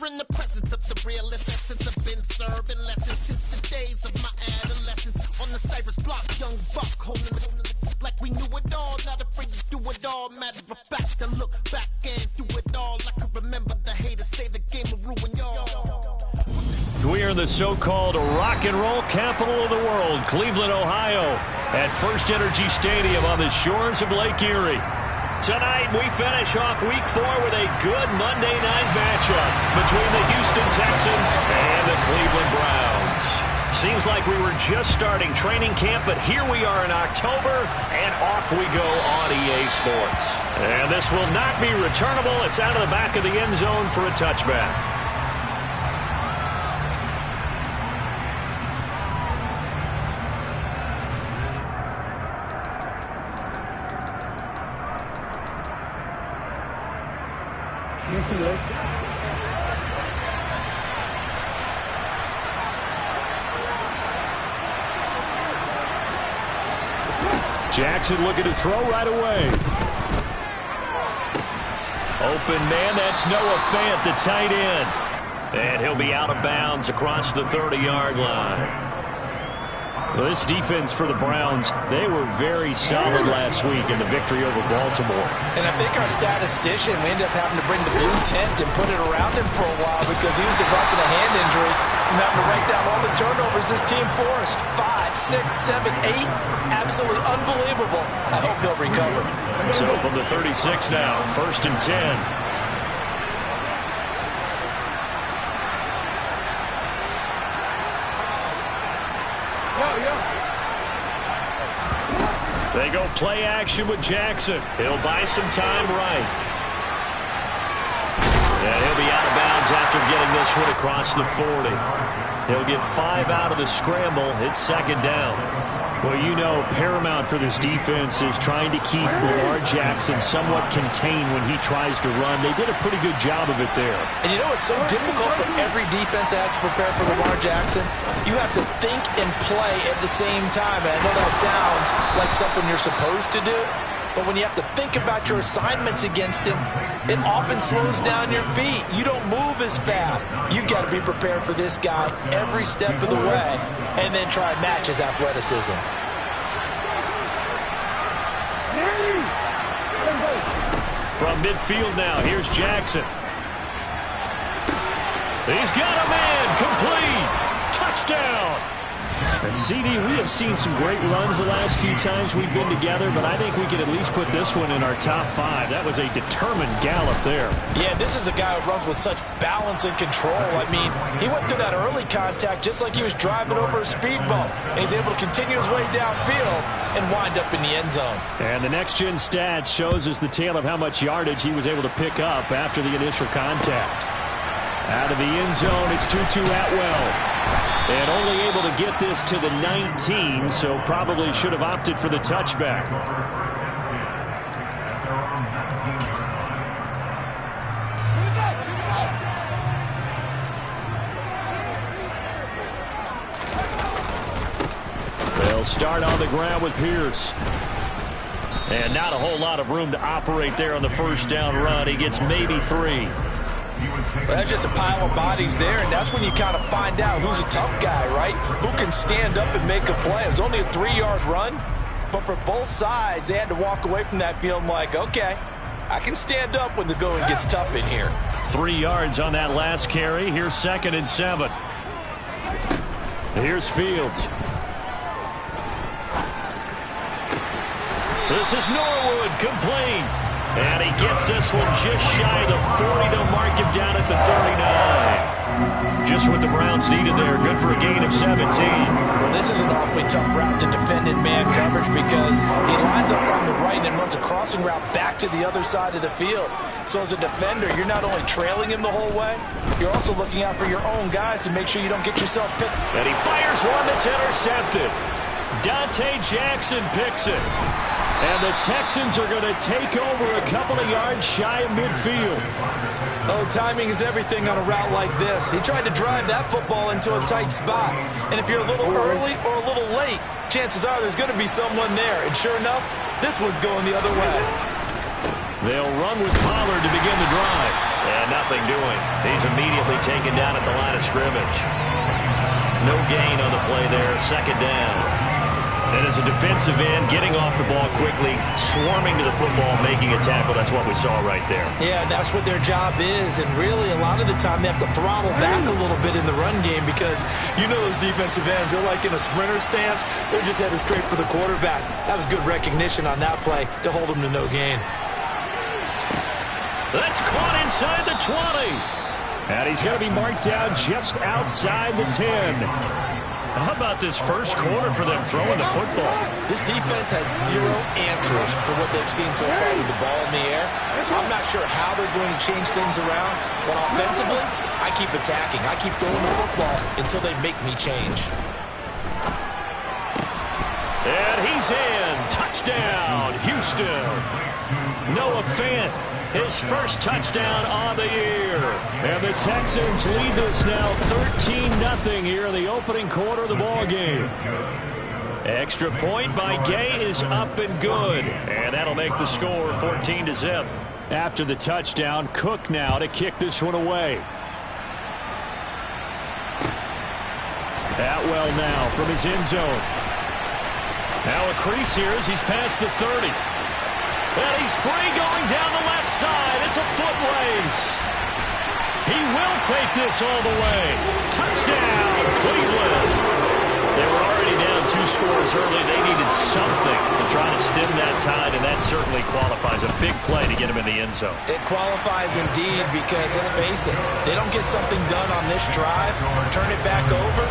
in the presence of the realest essence. I've been serving lessons since the days of my adolescence. On the Cyrus block, young buck holding the like we knew it all. Not afraid to do it all. Matter of fact, to look back and do it all. I can remember the haters say the game will ruin y'all. We are in the so-called rock and roll capital of the world, Cleveland, Ohio, at First Energy Stadium on the shores of Lake Erie. Tonight, we finish off Week 4 with a good Monday night matchup between the Houston Texans and the Cleveland Browns. Seems like we were just starting training camp, but here we are in October, and off we go on EA Sports. And this will not be returnable. It's out of the back of the end zone for a touchback. Jackson looking to throw right away. Open man, that's Noah Fant, the tight end. And he'll be out of bounds across the 30-yard line. Well, this defense for the Browns, they were very solid last week in the victory over Baltimore. And I think our statistician, we ended up having to bring the blue tent and put it around him for a while because he was developing a hand injury and having to write down all the turnovers this team forced. 5, 6, 7, 8. Absolutely unbelievable. I hope he'll recover. So from the 36 now, 1st and 10. They go play action with Jackson. He'll buy some time right. And he'll be out of bounds after getting this one across the 40. He'll get 5 out of the scramble. It's 2nd down. Well, you know, paramount for this defense is trying to keep Lamar Jackson somewhat contained when he tries to run. They did a pretty good job of it there. And you know what's so difficult for every defense that has to prepare for Lamar Jackson? You have to think and play at the same time. And I know that sounds like something you're supposed to do, but when you have to think about your assignments against him, it often slows down your feet. You don't move as fast. You got to be prepared for this guy every step of the way and then try and match his athleticism. From midfield now, here's Jackson. He's got a man, complete, touchdown. And CD, we have seen some great runs the last few times we've been together, but I think we can at least put this one in our top 5. That was a determined gallop there. Yeah, this is a guy who runs with such balance and control. I mean, he went through that early contact just like he was driving over a speed bump, and he's able to continue his way downfield and wind up in the end zone. And the next-gen stat shows us the tale of how much yardage he was able to pick up after the initial contact. Out of the end zone, it's Tutu Atwell. And only able to get this to the 19, so probably should have opted for the touchback. They'll start on the ground with Pierce. And not a whole lot of room to operate there on the first down run. He gets maybe 3. Well, that's just a pile of bodies there, and that's when you kind of find out who's a tough guy, right? Who can stand up and make a play. It was only a 3-yard run, but for both sides, they had to walk away from that feeling like, okay, I can stand up when the going gets tough in here. 3 yards on that last carry. Here's 2nd and 7. Here's Fields. This is Norwood, complete. And he gets this one just shy of the 40 to mark him down at the 39. Just what the Browns needed there. Good for a gain of 17. Well, this is an awfully tough route to defend in man coverage because he lines up on the right and runs a crossing route back to the other side of the field. So as a defender, you're not only trailing him the whole way, you're also looking out for your own guys to make sure you don't get yourself picked. And he fires one that's intercepted. Dante Jackson picks it. And the Texans are going to take over a couple of yards shy of midfield. Oh, timing is everything on a route like this. He tried to drive that football into a tight spot. And if you're a little early or a little late, chances are there's going to be someone there. And sure enough, this one's going the other way. They'll run with Pollard to begin the drive. And nothing nothing doing. He's immediately taken down at the line of scrimmage. No gain on the play there, second down. And as a defensive end, getting off the ball quickly, swarming to the football, making a tackle, that's what we saw right there. Yeah, that's what their job is, and really a lot of the time they have to throttle back a little bit in the run game because you know those defensive ends, they're like in a sprinter stance, they're just headed straight for the quarterback. That was good recognition on that play to hold them to no gain. That's caught inside the 20. And he's going to be marked down just outside the 10. How about this first quarter for them throwing the football? This defense has zero answers for what they've seen so far with the ball in the air. I'm not sure how they're going to change things around, but offensively, I keep attacking. I keep throwing the football until they make me change. And he's in. Touchdown, Houston. Noah Fant, his first touchdown on the year. And the Texans lead this now 13-0 here in the opening quarter of the ball game. Extra point by Gay is up and good. And that'll make the score 14-0. After the touchdown, Cook now to kick this one away. Atwell now from his end zone. Now a crease here as he's past the 30. And he's free going down the left side. It's a foot race. He will take this all the way. Touchdown, Cleveland. They were already down 2 scores early. They needed something to try to stem that tide, and that certainly qualifies. A big play to get him in the end zone. It qualifies indeed because, let's face it, they don't get something done on this drive, turn it back over.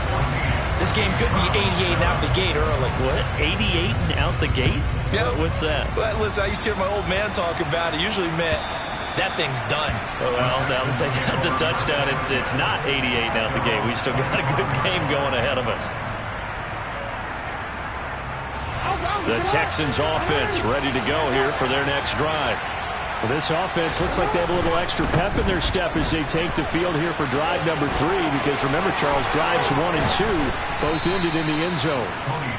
This game could be 88 and out the gate early. What? 88 and out the gate? Yeah. What's that? Well, listen, I used to hear my old man talk about it. Usually meant that thing's done. Well, now that they got the touchdown, it's not 88 and out the gate. We still got a good game going ahead of us. The Texans offense ready to go here for their next drive. Well, this offense looks like they have a little extra pep in their step as they take the field here for drive number 3, because remember, Charles, drives 1 and 2 both ended in the end zone.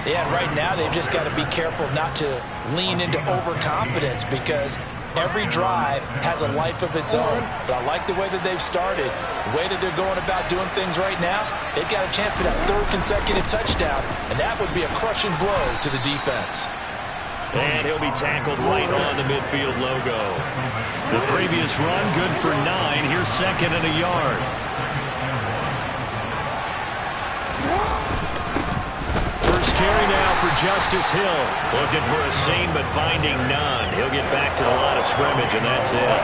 Yeah, right now they've just got to be careful not to lean into overconfidence because every drive has a life of its own. But I like the way that they've started, the way that they're going about doing things right now. They've got a chance for that 3rd consecutive touchdown, and that would be a crushing blow to the defense. And he'll be tackled right on the midfield logo. The previous run, good for 9. Here's 2nd and a yard. First carry now for Justice Hill. Looking for a seam, but finding none. He'll get back to the line of scrimmage, and that's it.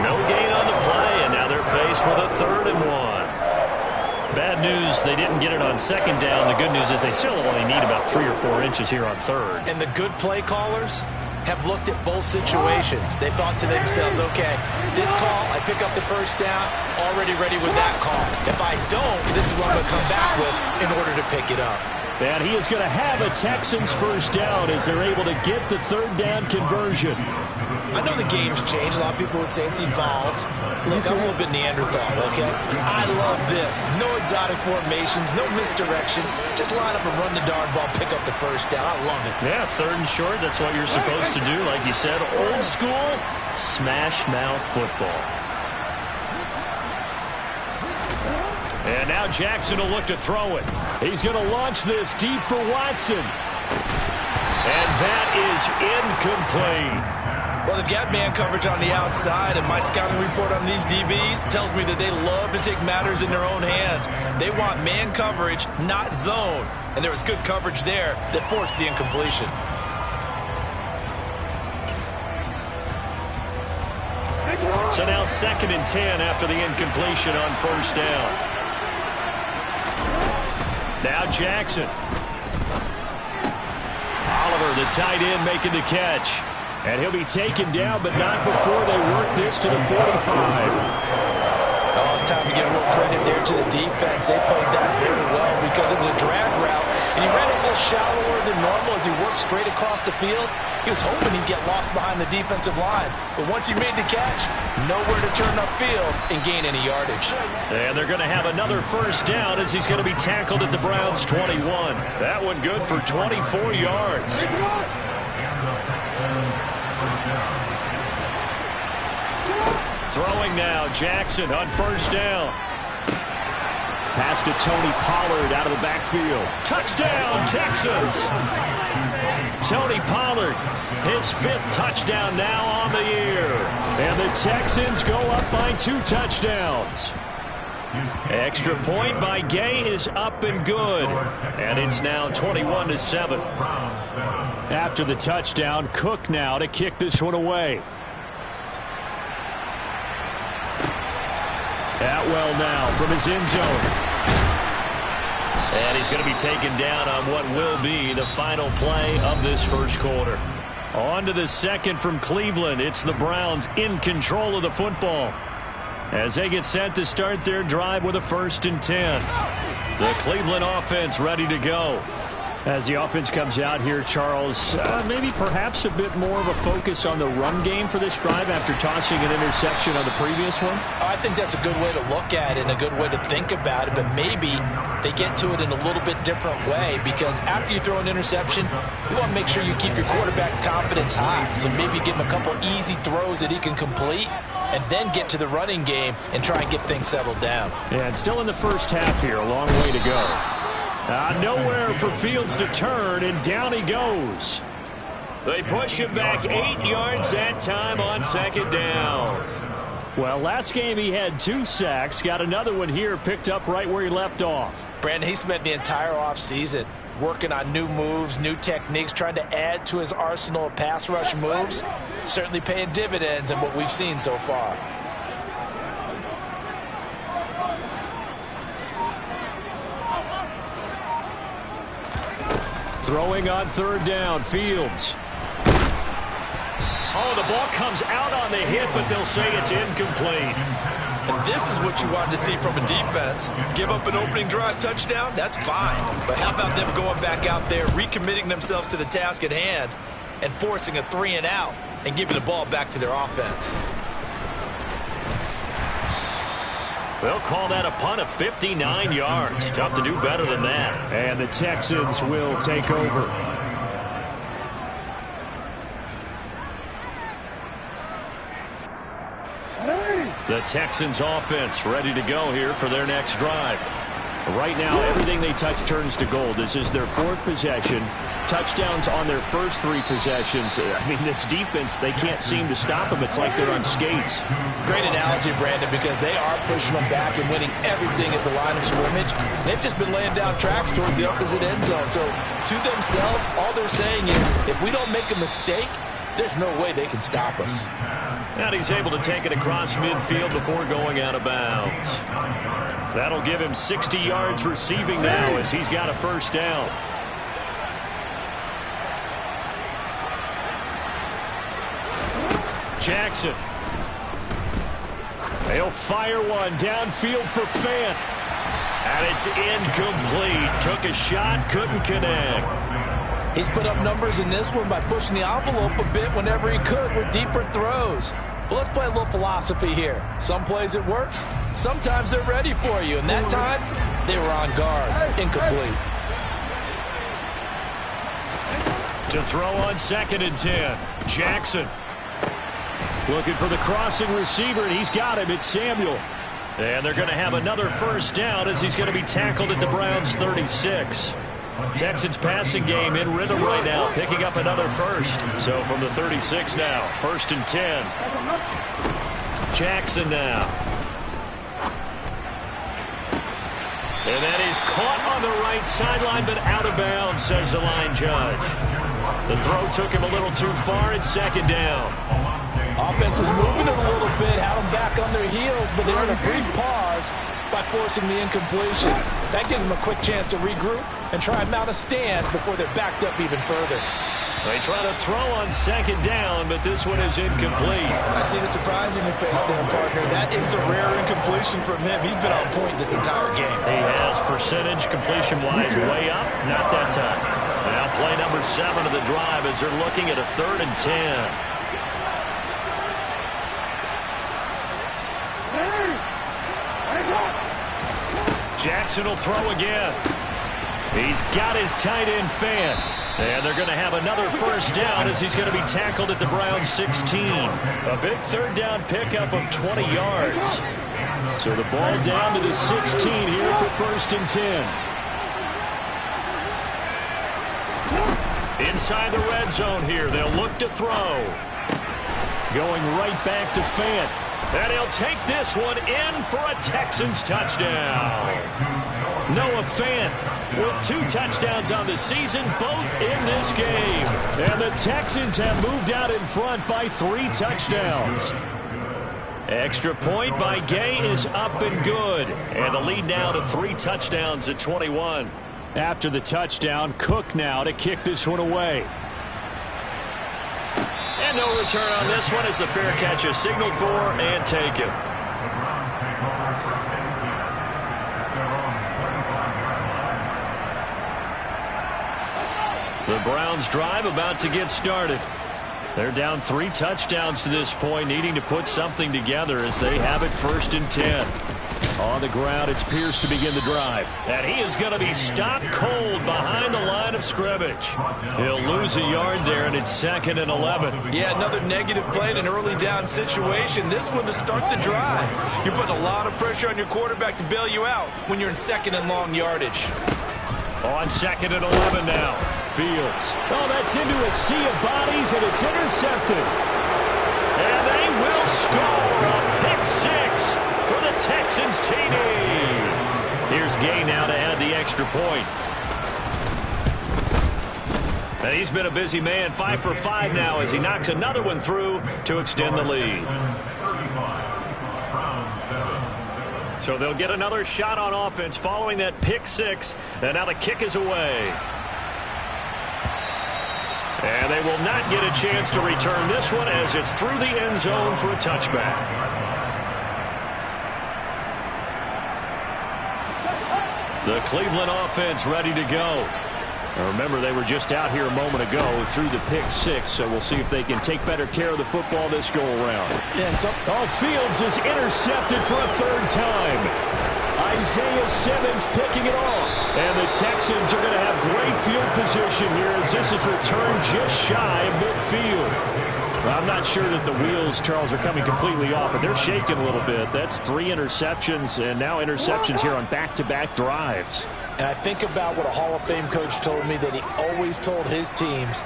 No gain on the play, and now they're faced with a 3rd and 1. Bad news, they didn't get it on 2nd down. The good news is they still only need about 3 or 4 inches here on 3rd. And the good play callers have looked at both situations. They thought to themselves, okay, this call, I pick up the first down, already ready with that call. If I don't, this is what I'm going to come back with in order to pick it up. And he is going to have a Texans first down as they're able to get the 3rd down conversion. I know the game's changed. A lot of people would say it's evolved. Look, I'm a little bit Neanderthal, okay? I love this. No exotic formations, no misdirection. Just line up and run the darn ball, pick up the first down. I love it. Yeah, 3rd and short, that's what you're supposed to do. Like you said, old school, smash mouth football. And now Jackson will look to throw it. He's going to launch this deep for Watson. And that is incomplete. Well, they've got man coverage on the outside, and my scouting report on these DBs tells me that they love to take matters in their own hands. They want man coverage, not zone. And there was good coverage there that forced the incompletion. So now 2nd and 10 after the incompletion on first down. Now Jackson. Oliver, the tight end, making the catch. And he'll be taken down, but not before they work this to the 45. Oh, it's time to give a little credit there to the defense. They played that very well because it was a drag route. And he ran it a little shallower than normal as he worked straight across the field. He was hoping he'd get lost behind the defensive line. But once he made the catch, nowhere to turn upfield and gain any yardage. And they're going to have another first down as he's going to be tackled at the Browns' 21. That one good for 24 yards. Throwing now, Jackson on first down. Pass to Tony Pollard out of the backfield. Touchdown, Texans! Tony Pollard, his 5th touchdown now on the year. And the Texans go up by 2 touchdowns. Extra point by Gay is up and good. And it's now 21-7. After the touchdown, Cook now to kick this one away. Atwell now from his end zone. And he's going to be taken down on what will be the final play of this first quarter. On to the second from Cleveland. It's the Browns in control of the football as they get set to start their drive with a 1st and 10. The Cleveland offense ready to go. As the offense comes out here, Charles, maybe perhaps a bit more of a focus on the run game for this drive after tossing an interception on the previous one? I think that's a good way to look at it and a good way to think about it, but maybe they get to it in a little bit different way, because after you throw an interception, you want to make sure you keep your quarterback's confidence high. So maybe give him a couple easy throws that he can complete and then get to the running game and try and get things settled down. Yeah, and still in the first half here, a long way to go. Nowhere for Fields to turn, and down he goes. They push him back 8 yards that time on 2nd down. Well, last game he had 2 sacks. Got another one here, picked up right where he left off. Brandon, he spent the entire offseason working on new moves, new techniques, trying to add to his arsenal of pass rush moves. Certainly paying dividends in what we've seen so far. Throwing on 3rd down, Fields. Oh, the ball comes out on the hit, but they'll say it's incomplete. And this is what you wanted to see from a defense. Give up an opening drive touchdown, that's fine. But how about them going back out there, recommitting themselves to the task at hand, and forcing a 3-and-out and giving the ball back to their offense? They'll call that a punt of 59 yards. Tough to do better than that. And the Texans will take over. The Texans offense ready to go here for their next drive. Right now, everything they touch turns to gold. This is their 4th possession. Touchdowns on their first 3 possessions. I mean, this defense, they can't seem to stop them. It's like they're on skates. Great analogy, Brandon, because they are pushing them back and winning everything at the line of scrimmage. They've just been laying down tracks towards the opposite end zone. So, to themselves, all they're saying is, if we don't make a mistake, there's no way they can stop us. And he's able to take it across midfield before going out of bounds. That'll give him 60 yards receiving now as he's got a 1st down. Jackson. They'll fire one downfield for Fant. And it's incomplete. Took a shot, couldn't connect. He's put up numbers in this one by pushing the envelope a bit whenever he could with deeper throws. But let's play a little philosophy here. Some plays it works. Sometimes they're ready for you. And that time, they were on guard. Incomplete. To throw on 2nd and 10. Jackson. Looking for the crossing receiver, and he's got him. It's Samuel. And they're going to have another 1st down as he's going to be tackled at the Browns' 36. Texans passing game in rhythm right now, picking up another 1st. So from the 36 now, 1st and 10. Jackson now. And that is caught on the right sideline, but out of bounds, says the line judge. The throw took him a little too far. It's 2nd down. Offense was moving it a little bit, had them back on their heels, but they had a brief pause by forcing the incompletion. That gives them a quick chance to regroup and try and mount a stand before they're backed up even further. They try to throw on 2nd down, but this one is incomplete. I see the surprise in your face there, partner. That is a rare incompletion from him. He's been on point this entire game. He has percentage completion-wise way up. Not that time. Now play number 7 of the drive as they're looking at a 3rd and 10. Jackson will throw again. He's got his tight end Fant. And they're going to have another first down as he's going to be tackled at the Browns 16. A big third down pickup of 20 yards. So the ball down to the 16 here for 1st and 10. Inside the red zone here. They'll look to throw. Going right back to Fant. And he'll take this one in for a Texans touchdown. Noah Fant with 2 touchdowns on the season, both in this game. And the Texans have moved out in front by 3 touchdowns. Extra point by Gay is up and good. And the lead now to 3 touchdowns at 21. After the touchdown, Cook now to kick this one away. And no return on this one as the fair catch is signaled for and taken. The Browns drive about to get started. They're down 3 touchdowns to this point, needing to put something together as they have it 1st and 10. On the ground, it's Pierce to begin the drive. And he is going to be stopped cold behind the line of scrimmage. He'll lose a yard there, and it's 2nd and 11. Yeah, another negative play in an early down situation. This one to start the drive. You're putting a lot of pressure on your quarterback to bail you out when you're in 2nd and long yardage. On 2nd and 11 now. Fields. Oh, that's into a sea of bodies, and it's intercepted. And they will score a pick 6 for the Texans TD. Here's Gay now to add the extra point. And he's been a busy man, 5 for 5 now as he knocks another one through to extend the lead. So they'll get another shot on offense following that pick 6. And now the kick is away. And they will not get a chance to return this one as it's through the end zone for a touchback. The Cleveland offense ready to go. Now remember, they were just out here a moment ago through the pick 6, so we'll see if they can take better care of the football this go-around. Fields is intercepted for a 3rd time. Isaiah Simmons picking it off. And the Texans are going to have great field position here as this is returned just shy of midfield. Well, I'm not sure that the wheels, Charles, are coming completely off, but they're shaking a little bit. That's 3 interceptions, and now interceptions here on back-to-back drives. And I think about what a Hall of Fame coach told me that he always told his teams,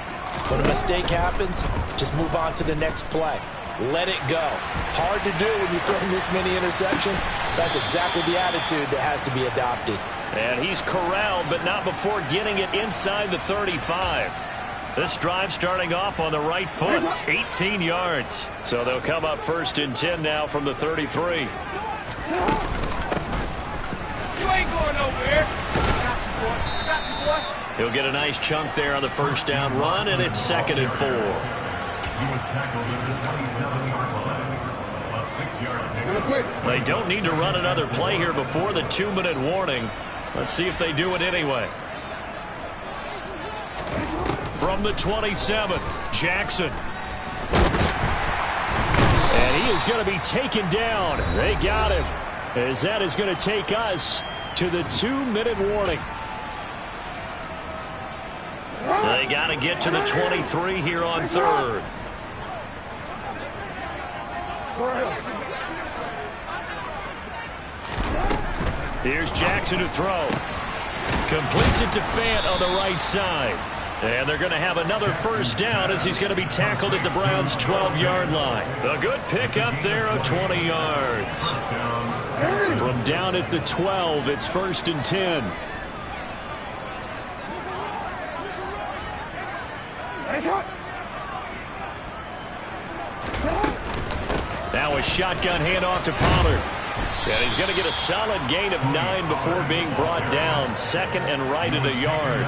when a mistake happens, just move on to the next play. Let it go. Hard to do when you throw this many interceptions. That's exactly the attitude that has to be adopted. And he's corralled, but not before getting it inside the 35. This drive starting off on the right foot, 18 yards. So they'll come up 1st and 10 now from the 33. You ain't going nowhere. Got you, boy. He'll get a nice chunk there on the 1st down run, and it's 2nd and 4. They don't need to run another play here before the 2-minute warning. Let's see if they do it anyway. From the 27, Jackson. And he is going to be taken down. They got him, as that is going to take us to the 2-minute warning. They got to get to the 23 here on 3rd. Here's Jackson to throw. Completes it to Fant on the right side. And they're going to have another first down as he's going to be tackled at the Browns' 12-yard line. A good pickup there of 20 yards. From down at the 12, it's 1st and 10. Now a shotgun handoff to Pollard. And he's going to get a solid gain of 9 before being brought down. 2nd and right at a yard.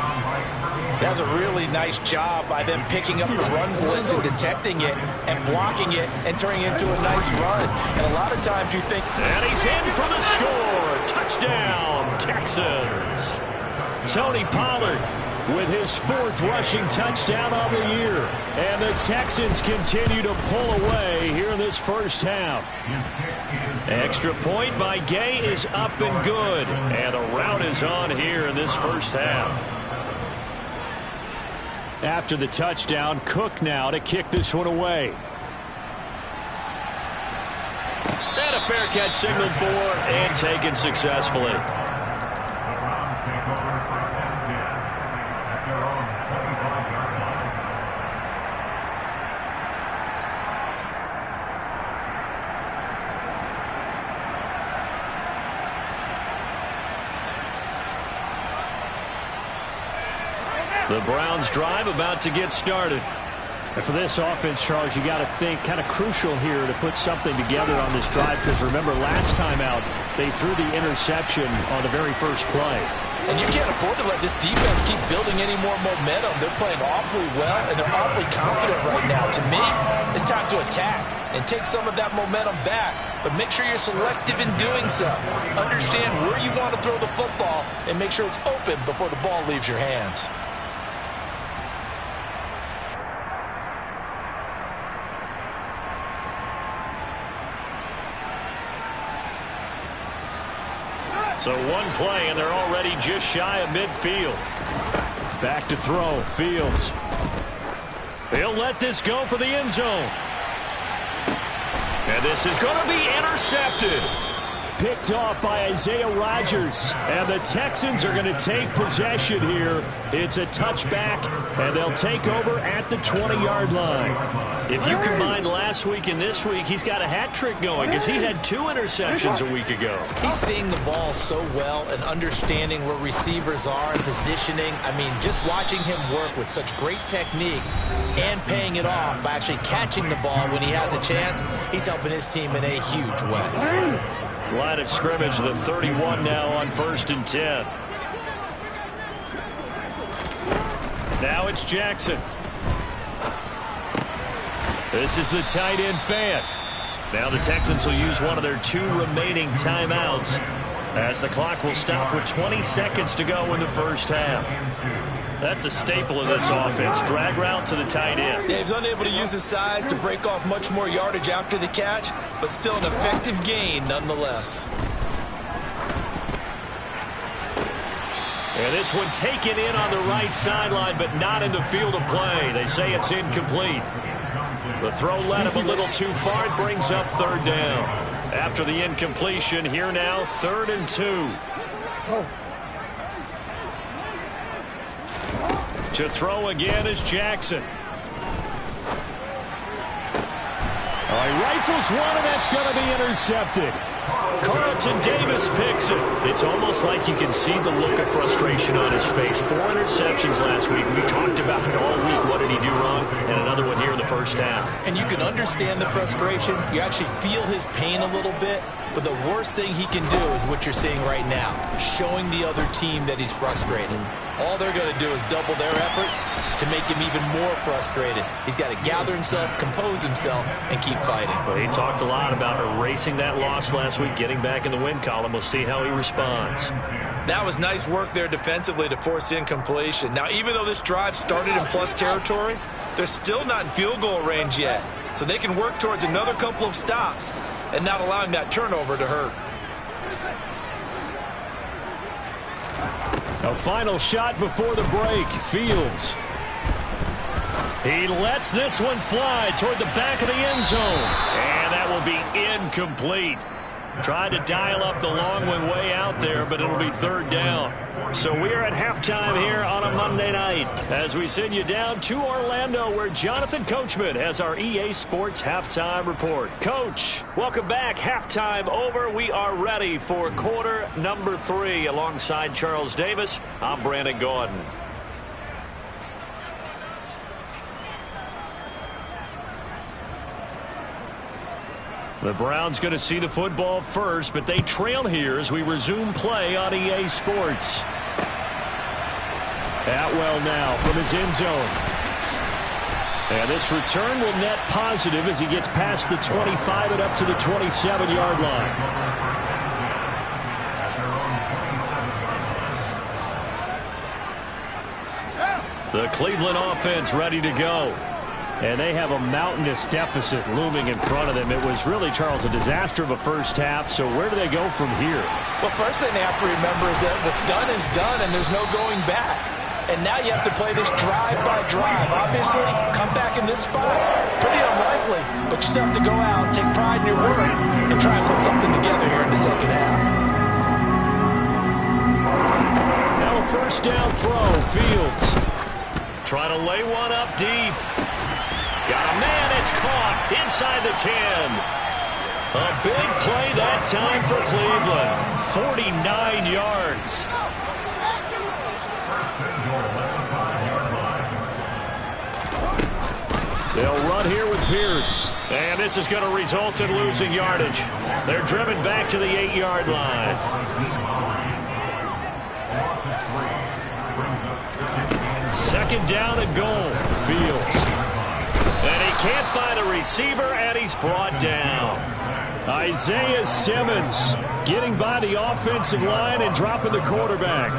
That's a really nice job by them picking up the run blitz and detecting it and blocking it and turning it into a nice run. And a lot of times you think... And he's in for the score. Touchdown, Texans. Tony Pollard with his 4th rushing touchdown on the year. And the Texans continue to pull away here in this first half. Extra point by Gay is up and good. And a rout is on here in this first half. After the touchdown, Cook now to kick this one away. And a fair catch signaled for and taken successfully. The Browns drive about to get started. And for this offense, Charles, you got to think kind of crucial here to put something together on this drive, because remember last time out they threw the interception on the very first play. And you can't afford to let this defense keep building any more momentum. They're playing awfully well, and they're awfully confident right now. To me, it's time to attack and take some of that momentum back. But make sure you're selective in doing so. Understand where you want to throw the football and make sure it's open before the ball leaves your hands. So one play, and they're already just shy of midfield. Back to throw. Fields. He'll let this go for the end zone. And this is going to be intercepted. Picked off by Isaiah Rodgers. And the Texans are going to take possession here. It's a touchback, and they'll take over at the 20-yard line. If you combine last week and this week, he's got a hat trick going because he had 2 interceptions a week ago. He's seeing the ball so well and understanding where receivers are and positioning. I mean, just watching him work with such great technique and paying it off by actually catching the ball when he has a chance, he's helping his team in a huge way. Line of scrimmage, the 31 now on 1st and 10. Now it's Jackson. This is the tight end fan. Now the Texans will use one of their 2 remaining timeouts as the clock will stop with 20 seconds to go in the first half. That's a staple of this offense. Drag route to the tight end. Yeah, he's unable to use his size to break off much more yardage after the catch, but still an effective gain nonetheless. And this one taken in on the right sideline, but not in the field of play. They say it's incomplete. The throw led him a little too far. It brings up 3rd down. After the incompletion, here now, 3rd and 2. To throw again is Jackson. All right, rifles one, and that's going to be intercepted. Carlton Davis picks it. It's almost like you can see the look of frustration on his face. 4 interceptions last week. We talked about it all week. What did he do wrong? And another one here in the first half. And you can understand the frustration. You actually feel his pain a little bit. But the worst thing he can do is what you're seeing right now, showing the other team that he's frustrated. All they're going to do is double their efforts to make him even more frustrated. He's got to gather himself, compose himself, and keep fighting. Well, he talked a lot about erasing that loss last week, getting back in the win column. We'll see how he responds. That was nice work there defensively to force incompletion. Now, even though this drive started in plus territory, they're still not in field goal range yet. So they can work towards another couple of stops and not allowing that turnover to hurt. A final shot before the break. Fields. He lets this one fly toward the back of the end zone. And that will be incomplete. Tried to dial up the long one way out there, but it'll be 3rd down. So we are at halftime here on a Monday night as we send you down to Orlando, where Jonathan Coachman has our EA Sports Halftime Report. Coach, welcome back. Halftime over. We are ready for quarter number 3. Alongside Charles Davis, I'm Brandon Gordon. The Browns going to see the football first, but they trail here as we resume play on EA Sports. Atwell now from his end zone. And this return will net positive as he gets past the 25 and up to the 27-yard line. The Cleveland offense ready to go. And they have a mountainous deficit looming in front of them. It was really, Charles, a disaster of a first half. So where do they go from here? Well, first thing they have to remember is that what's done is done, and there's no going back. And now you have to play this drive by drive. Obviously, come back in this spot, pretty unlikely, but you still have to go out, take pride in your work, and try and put something together here in the second half. Now a first down throw, Fields. Trying to lay one up deep. Got a man, it's caught inside the 10. A big play that time for Cleveland. 49 yards. They'll run here with Pierce. And this is going to result in losing yardage. They're driven back to the 8-yard line. Second down and goal. Fields. And he can't find a receiver, and he's brought down. Isaiah Simmons getting by the offensive line and dropping the quarterback.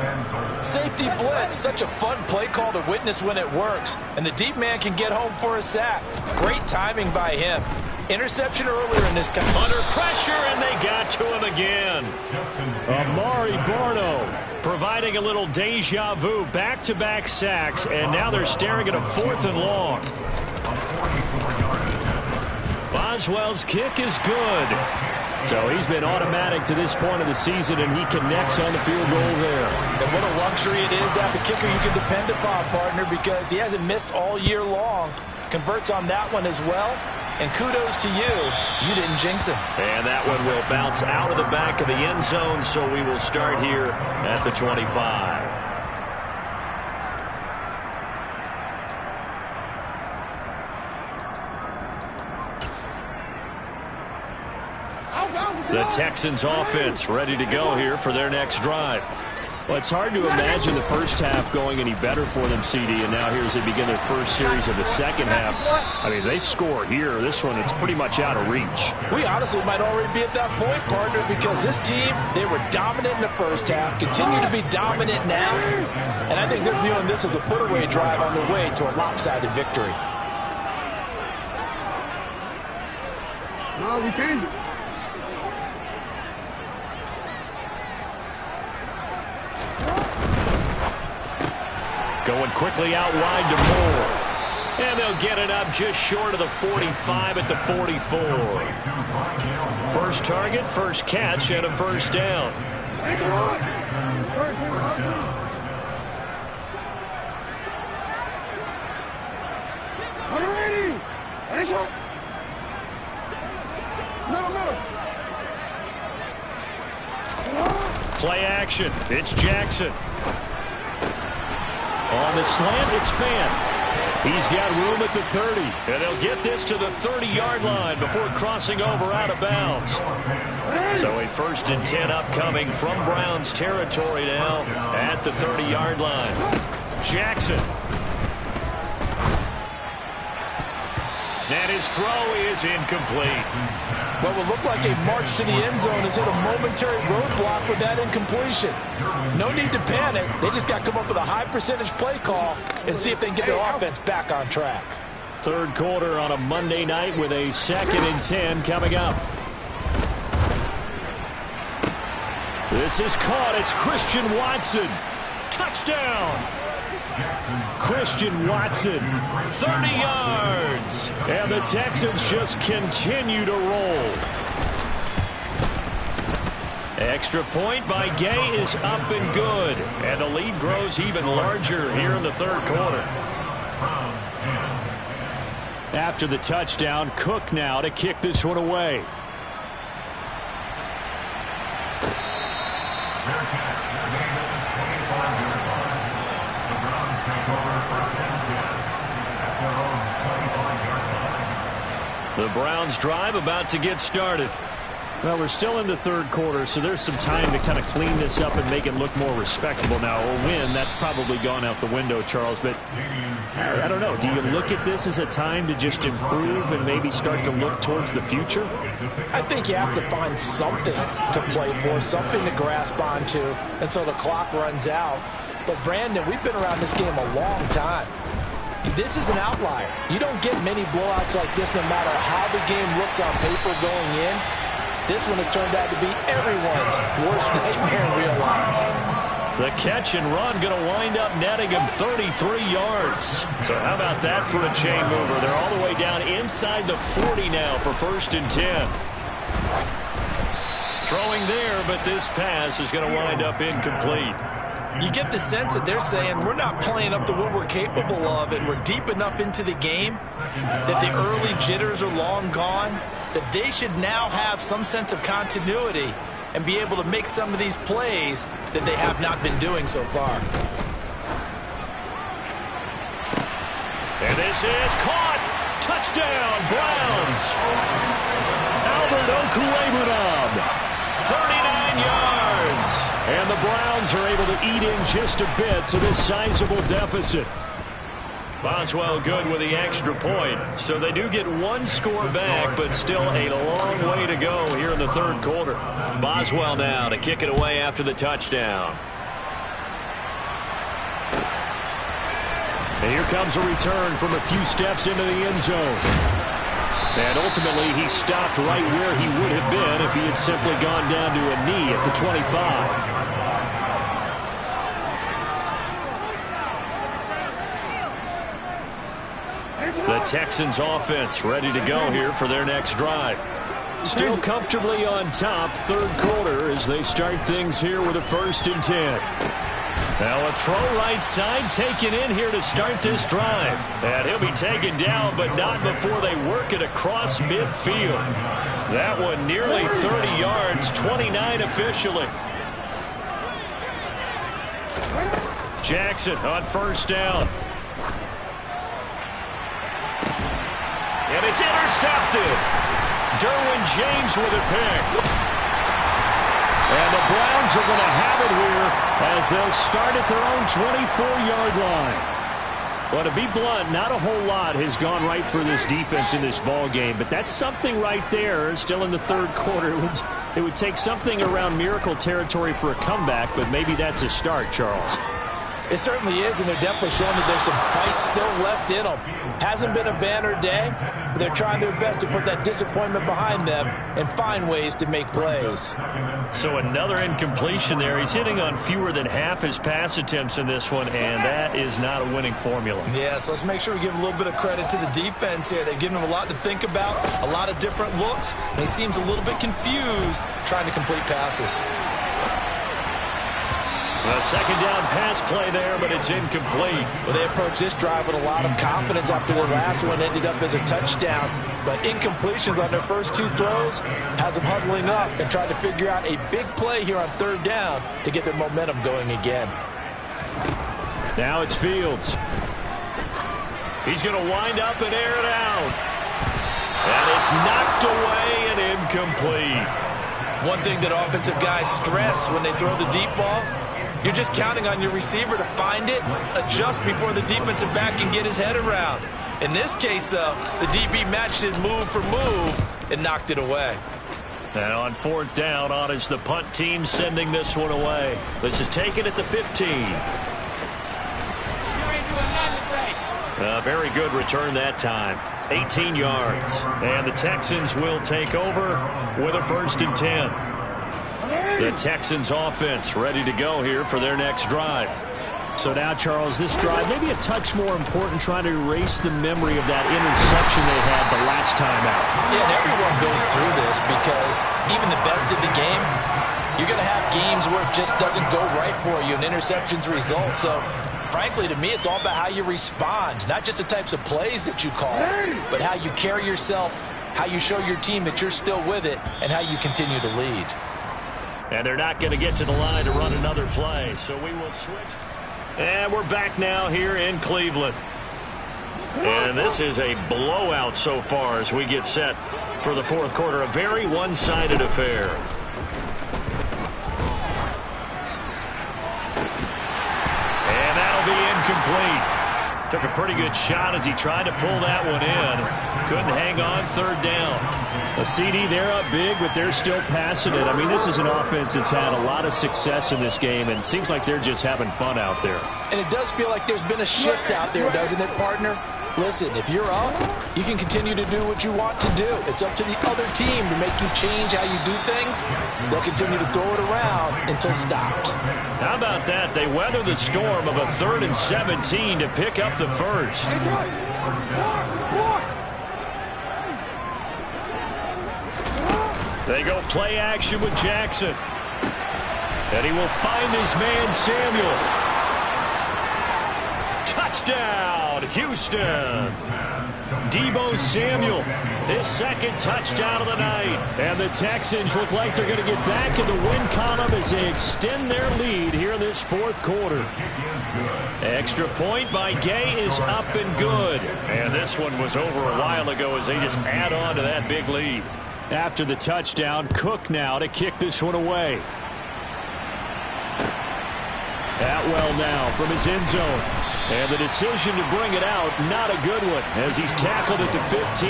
Safety blitz, such a fun play call to witness when it works. And the deep man can get home for a sack. Great timing by him. Interception earlier in this game. Under pressure, and they got to him again. Amari Barno providing a little deja vu. Back-to-back sacks, and now they're staring at a 4th and long. Boswell's kick is good. So he's been automatic to this point of the season, and he connects on the field goal there. And what a luxury it is to have a kicker you can depend upon, partner, because he hasn't missed all year long. Converts on that one as well. And kudos to you. You didn't jinx him. And that one will bounce out of the back of the end zone, so we will start here at the 25. The Texans offense ready to go here for their next drive. Well, it's hard to imagine the first half going any better for them, CD, and now here as they begin their first series of the second half. I mean, they score here. This one, it's pretty much out of reach. We honestly might already be at that point, partner, because this team, they were dominant in the first half, continue to be dominant now, and I think they're viewing this as a put-away drive on their way to a lopsided victory. No, we changed it. Going quickly out wide to Moore. And they'll get it up just short of the 45 at the 44. First target, first catch, and a first down. Play action. It's Jackson. On the slant, it's Fant. He's got room at the 30, and they'll get this to the 30-yard line before crossing over out of bounds. So a 1st and 10 upcoming from Browns territory now at the 30-yard line. Jackson. And his throw is incomplete. What will look like a march to the end zone has hit a momentary roadblock with that incompletion. No need to panic. They just got to come up with a high percentage play call and see if they can get their offense back on track. Third quarter on a Monday night with a 2nd and 10 coming up. This is caught. It's Christian Watson. Touchdown. Christian Watson, 30 yards. And the Texans just continue to roll. Extra point by Gay is up and good. And the lead grows even larger here in the third quarter. After the touchdown, Cook now to kick this one away. The Browns drive about to get started. Well, we're still in the third quarter, so there's some time to kind of clean this up and make it look more respectable. Now, a win, that's probably gone out the window, Charles, but I don't know. Do you look at this as a time to just improve and maybe start to look towards the future? I think you have to find something to play for, something to grasp onto until the clock runs out. But, Brandon, we've been around this game a long time. This is an outlier. You don't get many blowouts like this no matter how the game looks on paper going in. This one has turned out to be everyone's worst nightmare realized. The catch and run going to wind up netting him 33 yards. So how about that for a chain mover? They're all the way down inside the 40 now for 1st and 10. Throwing there, but this pass is going to wind up incomplete. You get the sense that they're saying we're not playing up to what we're capable of, and we're deep enough into the game that the early jitters are long gone, that they should now have some sense of continuity and be able to make some of these plays that they have not been doing so far. And this is caught. Touchdown, Browns. Albert Okwuegbunam, 39 yards. And the Browns are able to eat in just a bit to this sizable deficit. Boswell good with the extra point. So they do get one score back, but still a long way to go here in the 3rd quarter. Boswell now to kick it away after the touchdown. And here comes a return from a few steps into the end zone. And ultimately, he stopped right where he would have been if he had simply gone down to a knee at the 25. The Texans offense ready to go here for their next drive. Still comfortably on top, 3rd quarter as they start things here with a 1st and 10. Now a throw right side taken in here to start this drive. And he'll be taken down, but not before they work it across midfield. That one nearly 30 yards, 29 officially. Jackson on 1st down. And it's intercepted. Derwin James with a pick. And the Browns are going to have it here as they'll start at their own 24-yard line. Well, to be blunt, not a whole lot has gone right for this defense in this ball game, but that's something right there. Still in the 3rd quarter, it would take something around miracle territory for a comeback, but maybe that's a start, Charles. It certainly is, and they're definitely showing that there's some fight still left in them. Hasn't been a banner day, but they're trying their best to put that disappointment behind them and find ways to make plays. So another incompletion there. He's hitting on fewer than half his pass attempts in this one, and that is not a winning formula. Yes, let's make sure we give a little bit of credit to the defense here. They've given him a lot to think about, a lot of different looks, and he seems a little bit confused trying to complete passes. A 2nd down pass play there, but it's incomplete. Well, they approached this drive with a lot of confidence after the last one ended up as a touchdown. But incompletions on their first 2 throws has them huddling up and trying to figure out a big play here on 3rd down to get their momentum going again. Now it's Fields. He's going to wind up and air it out. And it's knocked away and incomplete. One thing that offensive guys stress when they throw the deep ball, you're just counting on your receiver to find it, adjust before the defensive back can get his head around. In this case, though, the DB matched it move for move and knocked it away. And on 4th down, on is the punt team sending this one away. This is taken at the 15. A very good return that time. 18 yards. And the Texans will take over with a 1st and 10. The Texans offense ready to go here for their next drive. So now, Charles, this drive maybe a touch more important, trying to erase the memory of that interception they had the last time out. Yeah, and everyone goes through this because even the best of the game, you're going to have games where it just doesn't go right for you and interceptions result. So, frankly, to me, it's all about how you respond, not just the types of plays that you call, but how you carry yourself, how you show your team that you're still with it, and how you continue to lead. And they're not going to get to the line to run another play, so we will switch. And we're back now here in Cleveland. And this is a blowout so far as we get set for the 4th quarter. A very one-sided affair. And that'll be incomplete. Took a pretty good shot as he tried to pull that one in. Couldn't hang on 3rd down. A CD, they're up big, but they're still passing it. I mean, this is an offense that's had a lot of success in this game, and it seems like they're just having fun out there. And it does feel like there's been a shift out there, doesn't it, partner? Listen, if you're up, you can continue to do what you want to do. It's up to the other team to make you change how you do things. They'll continue to throw it around until stopped. How about that? They weather the storm of a 3rd and 17 to pick up the first. They go play action with Jackson. And he will find his man, Samuel. Touchdown, Houston. Deebo Samuel, his 2nd touchdown of the night. And the Texans look like they're going to get back in the win column as they extend their lead here in this 4th quarter. Extra point by Gay is up and good. And this one was over a while ago as they just add on to that big lead. After the touchdown, Cook now to kick this one away. Atwell now from his end zone. And the decision to bring it out, not a good one, as he's tackled at the 15.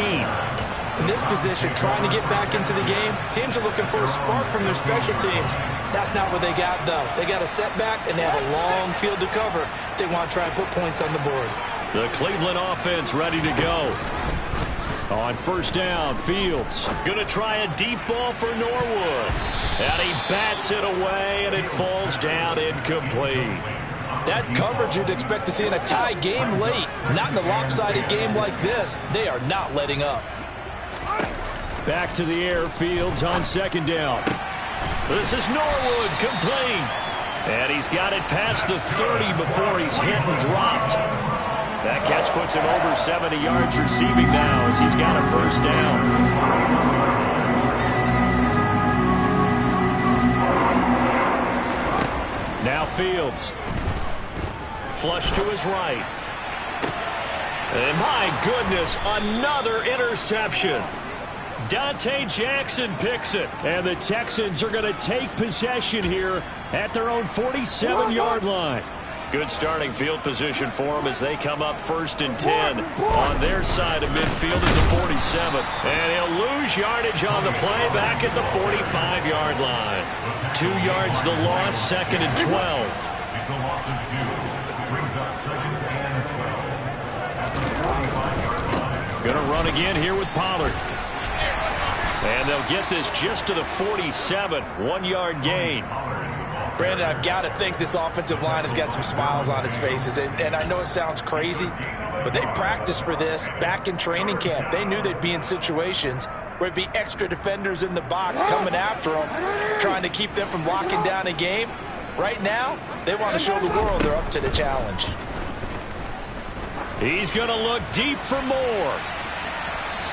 In this position, trying to get back into the game, teams are looking for a spark from their special teams. That's not what they got, though. They got a setback, and they have a long field to cover if they want to try and put points on the board. The Cleveland offense ready to go. On 1st down, Fields going to try a deep ball for Norwood. And he bats it away, and it falls down incomplete. That's coverage you'd expect to see in a tie game late. Not in a lopsided game like this. They are not letting up. Back to the air, Fields on 2nd down. This is Norwood, complete. And he's got it past the 30 before he's hit and dropped. That catch puts him over 70 yards receiving now as he's got a 1st down. Now Fields. Flush to his right. And my goodness, another interception. Dante Jackson picks it. And the Texans are going to take possession here at their own 47-yard line. Good starting field position for them as they come up 1st and 10 on their side of midfield at the 47. And he'll lose yardage on the play back at the 45-yard line. 2 yards the loss, 2nd and 12. Going to run again here with Pollard. And they'll get this just to the 47, 1-yard gain. Brandon, I've got to think this offensive line has got some smiles on its faces. And I know it sounds crazy, but they practiced for this back in training camp. They knew they'd be in situations where it'd be extra defenders in the box coming after them, trying to keep them from locking down a game. Right now, they want to show the world they're up to the challenge. He's going to look deep for more.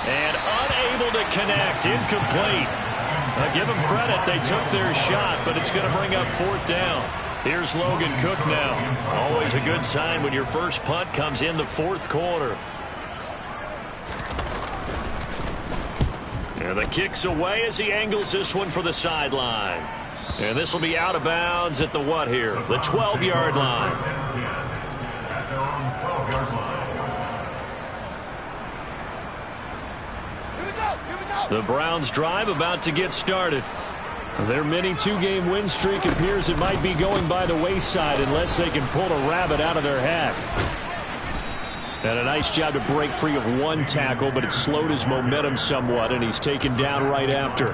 And unable to connect, incomplete. Now give them credit, they took their shot, but it's going to bring up 4th down. Here's Logan Cook now. Always a good sign when your first punt comes in the 4th quarter. And the kick's away as he angles this one for the sideline. And this will be out of bounds at the what here? The 12-yard line. The Browns drive about to get started. Their mini 2-game win streak appears it might be going by the wayside unless they can pull a rabbit out of their hat. And a nice job to break free of one tackle, but it slowed his momentum somewhat, and he's taken down right after.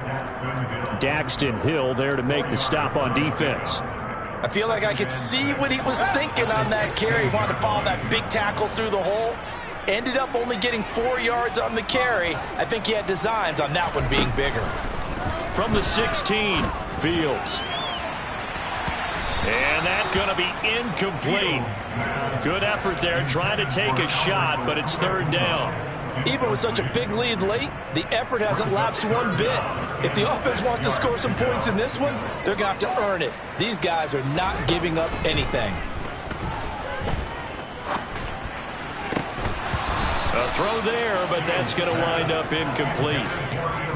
Daxton Hill there to make the stop on defense. I feel like I could see what he was thinking on that carry. He wanted to follow that big tackle through the hole. Ended up only getting 4 yards on the carry. I think he had designs on that one being bigger. From the 16, Fields. And that's going to be incomplete. Good effort there trying to take a shot, but it's 3rd down. Even with such a big lead late, the effort hasn't lapsed one bit. If the offense wants to score some points in this one, they're going to have to earn it. These guys are not giving up anything. A throw there, but that's going to wind up incomplete.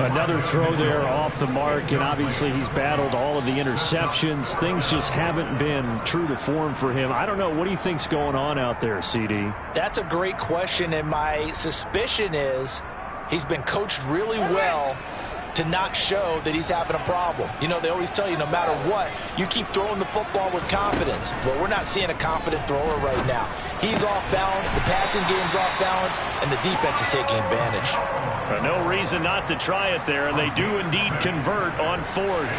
Another throw there off the mark, and obviously he's battled all of the interceptions. Things just haven't been true to form for him. I don't know. What do you think's going on out there, CD? That's a great question, and my suspicion is he's been coached really well to not show that he's having a problem. You know, they always tell you no matter what, you keep throwing the football with confidence. Well, we're not seeing a confident thrower right now. He's off balance, the passing game's off balance, and the defense is taking advantage. No reason not to try it there, and they do indeed convert on 4th.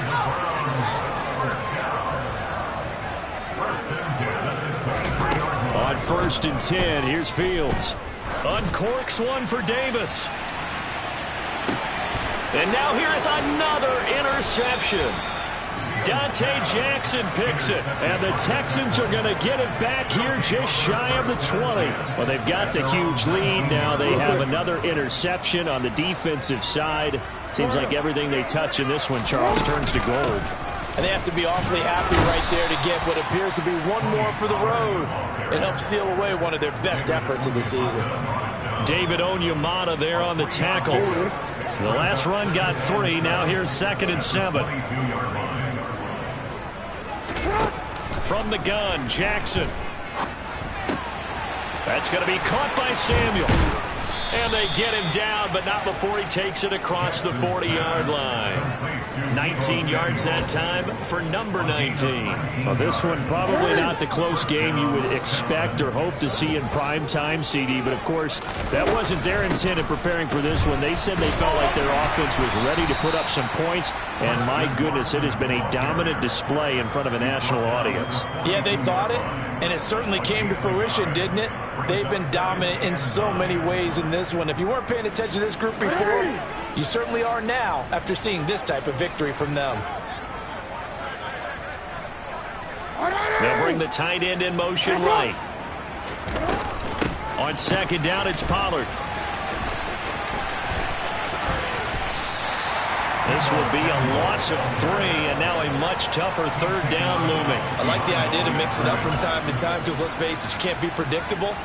On 1st and 10, here's Fields. Uncorks one for Davis. And now here is another interception. Dante Jackson picks it, and the Texans are going to get it back here just shy of the 20. Well, they've got the huge lead. Now they have another interception on the defensive side. Seems like everything they touch in this one, Charles, turns to gold. And they have to be awfully happy right there to get what appears to be one more for the road. It helps seal away one of their best efforts of the season. David Onyemata there on the tackle. The last run got 3. Now here's 2nd and 7. From the gun, Jackson. That's going to be caught by Samuel. And they get him down, but not before he takes it across the 40-yard line. 19 yards that time for number 19. Well, this one probably not the close game you would expect or hope to see in prime time, CD. But, of course, that wasn't their intent in preparing for this one. They said they felt like their offense was ready to put up some points. And, my goodness, it has been a dominant display in front of a national audience. Yeah, they thought it, and it certainly came to fruition, didn't it? They've been dominant in so many ways in this one. If you weren't paying attention to this group before, you certainly are now after seeing this type of victory from them. They'll bring the tight end in motion right. On 2nd down, it's Pollard. This will be a loss of 3, and now a much tougher 3rd down looming. I like the idea to mix it up from time to time because, let's face it, you can't be predictable.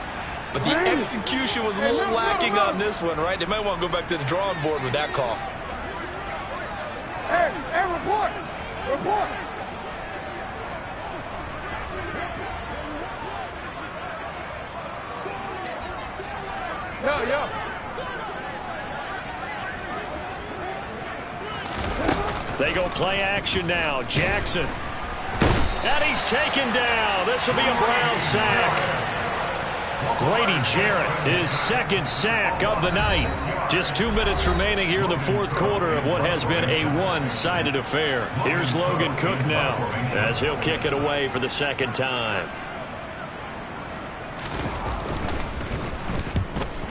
But the execution was a little lacking on this one, right? They might want to go back to the drawing board with that call. Hey, report! Report! Yo. They go play action now. Jackson. And he's taken down. This will be a Brown sack. Grady Jarrett, his 2nd sack of the night. Just 2 minutes remaining here in the 4th quarter of what has been a one-sided affair. Here's Logan Cook now as he'll kick it away for the 2nd time.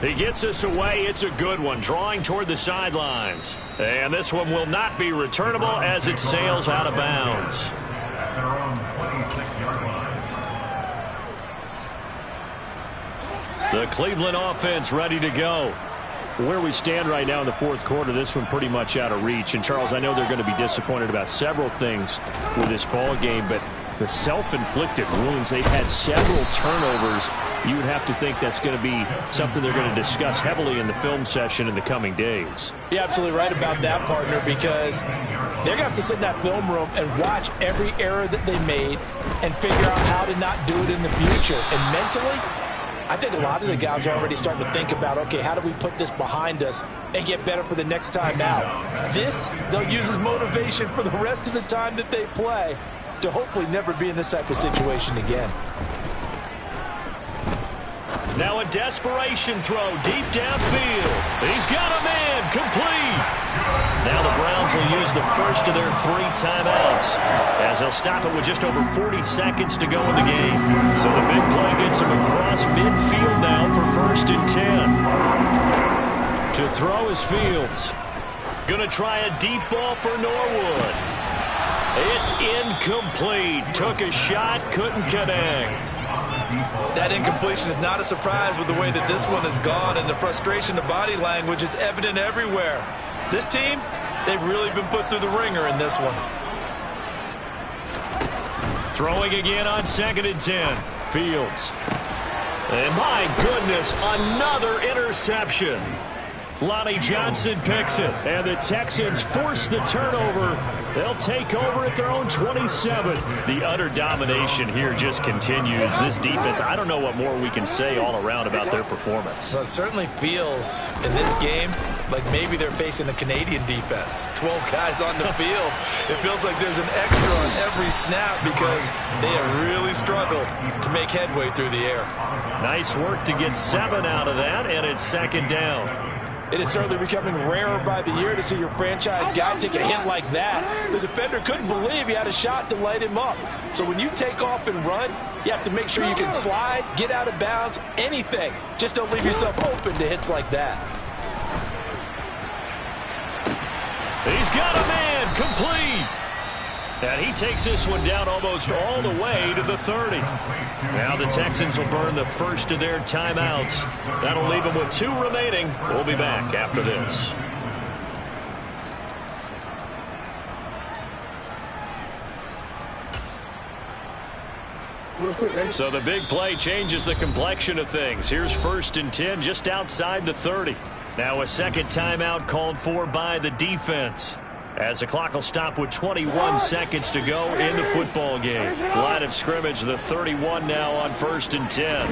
He gets us away. It's a good one, drawing toward the sidelines. And this one will not be returnable as it sails out of bounds. The Cleveland offense ready to go. Where we stand right now in the 4th quarter, this one pretty much out of reach. And, Charles, I know they're going to be disappointed about several things with this ball game, but the self-inflicted wounds, they've had several turnovers. You would have to think that's going to be something they're going to discuss heavily in the film session in the coming days. You're absolutely right about that, partner, because they're going to have to sit in that film room and watch every error that they made and figure out how to not do it in the future. And mentally, I think a lot of the guys are already starting to think about, okay, how do we put this behind us and get better for the next time out? This, they'll use as motivation for the rest of the time that they play to hopefully never be in this type of situation again. Now a desperation throw deep downfield. He's got a man complete. Now the Browns will use the first of their 3 timeouts as they'll stop it with just over 40 seconds to go in the game. So the big play gets him across midfield now for 1st and 10. To throw is Fields. Going to try a deep ball for Norwood. It's incomplete. Took a shot, couldn't connect. That incompletion is not a surprise with the way that this one has gone, and the frustration, the body language is evident everywhere. This team, they've really been put through the ringer in this one. Throwing again on 2nd and 10. Fields. And my goodness, another interception. Lonnie Johnson picks it. And the Texans force the turnover. They'll take over at their own 27. The utter domination here just continues. This defense, I don't know what more we can say all around about their performance. Well, it certainly feels in this game like maybe they're facing a Canadian defense. 12 guys on the field. It feels like there's an extra on every snap because they have really struggled to make headway through the air. Nice work to get 7 out of that, and it's second down. It is certainly becoming rarer by the year to see your franchise guy take a hit like that. The defender couldn't believe he had a shot to light him up. So when you take off and run, you have to make sure you can slide, get out of bounds, anything. Just don't leave yourself open to hits like that. He's got a man, complete. And he takes this one down almost all the way to the 30. Now the Texans will burn the first of their timeouts. That'll leave them with 2 remaining. We'll be back after this. So the big play changes the complexion of things. Here's 1st and 10 just outside the 30. Now a second timeout called for by the defense, as the clock will stop with 21 seconds to go in the football game. Line of scrimmage, the 31 now on 1st and 10.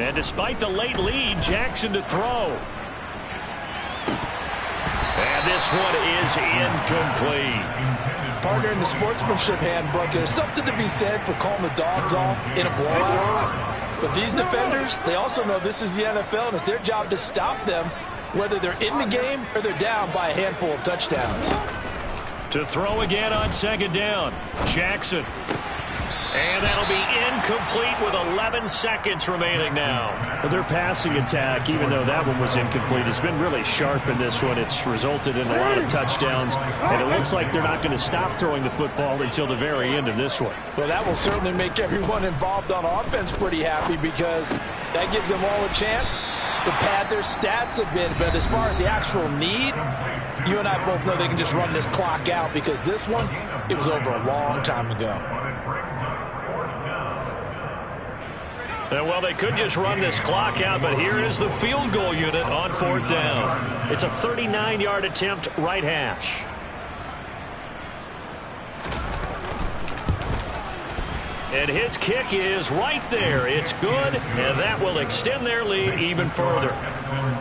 And despite the late lead, Jackson to throw. And this one is incomplete. Partner, in the sportsmanship handbook, there's something to be said for calling the dogs off in a blowout. But these defenders, they also know this is the NFL, and it's their job to stop them, whether they're in the game or they're down by a handful of touchdowns. To throw again on second down, Jackson. And that'll be incomplete with 11 seconds remaining now. Their passing attack, even though that one was incomplete, has been really sharp in this one. It's resulted in a lot of touchdowns, and it looks like they're not going to stop throwing the football until the very end of this one. Well, that will certainly make everyone involved on offense pretty happy, because that gives them all a chance to pad their stats a bit. But as far as the actual need, you and I both know they can just run this clock out, because this one, it was over a long time ago. Well, they could just run this clock out, but here is the field goal unit on 4th down. It's a 39-yard attempt, right hash. And his kick is right there. It's good, and that will extend their lead even further.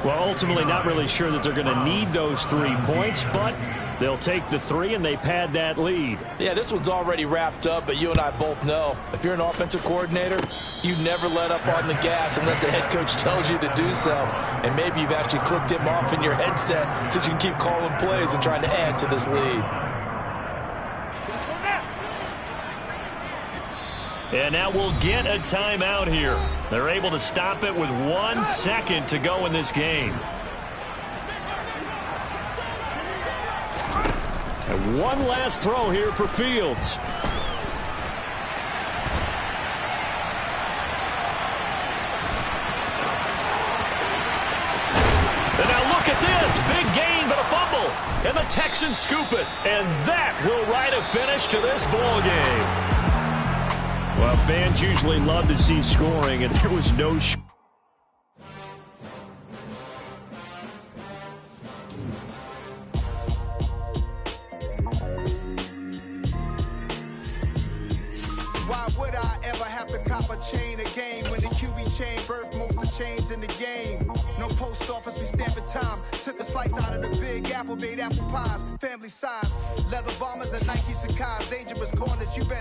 Well, ultimately not really sure that they're going to need those 3 points, but they'll take the 3 and they pad that lead. Yeah, this one's already wrapped up, but you and I both know if you're an offensive coordinator, you never let up on the gas unless the head coach tells you to do so. And maybe you've actually clicked him off in your headset so you can keep calling plays and trying to add to this lead. And now we'll get a timeout here. They're able to stop it with 1 second to go in this game. And one last throw here for Fields. And now look at this. Big gain, but a fumble. And the Texans scoop it. And that will write a finish to this ball game. Well, fans usually love to see scoring, and there was no Why would I ever have to cop a chain again when the QB chain birthed most of the chains in the game? No post office, we stamping time. Took a slice out of the big apple, made apple pies. Family size, leather bombers and Nike Sacai's. Dangerous corners, you better